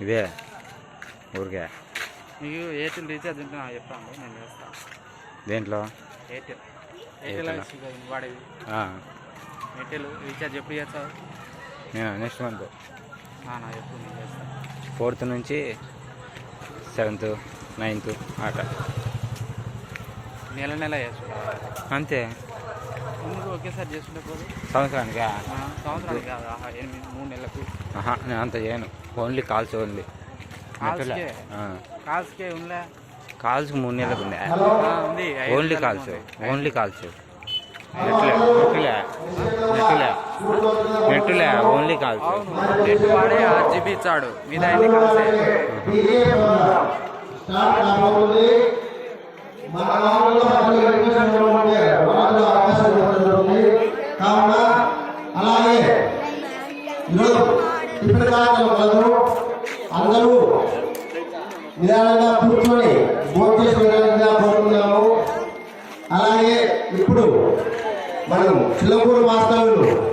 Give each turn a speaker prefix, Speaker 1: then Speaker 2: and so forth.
Speaker 1: ఇదే ఊరికే
Speaker 2: మీకు ఎయిర్టెల్ రీఛార్జ్ ఉంటే నాకు చెప్పండి, నేను చేస్తాను.
Speaker 1: దేంట్లో?
Speaker 2: ఎయిర్టెల్ వాడేది. ఎయిర్టెల్ రీఛార్జ్ ఎప్పుడు చేస్తావు?
Speaker 1: నేను నెక్స్ట్ మంత్
Speaker 2: ఎప్పుడు నేను చేస్తాను.
Speaker 1: 4th నుంచి 7th 9th ఆట
Speaker 2: నెల చేసుకుంటా
Speaker 1: అంతే.
Speaker 2: ఎందుకు ఒకేసారి చేసుకుంటే పోదు?
Speaker 1: సంవత్సరానికి
Speaker 2: సంవత్సరానికి కాదు, 3 నెలలకు.
Speaker 1: నేను అంత చేయను, ఓన్లీ కాల్స్. ఓన్లీ
Speaker 2: కాల్స్కే ఉందా?
Speaker 1: కాల్స్కి 3 నెలలకు ఉంది. Only calls, only calls. నెట్టులే ఓన్లీ కాల్స్.
Speaker 2: నెట్ వాడే 8 GB ఇచ్చాడు, మీద అన్ని కాల్సే.
Speaker 3: అలాగే అందరూ నిదానంగా కూర్చొని భోజనం విధానంగా కోరుకున్నాము. అలాగే ఇప్పుడు మనం చిల్లకూరు మాస్టర్లు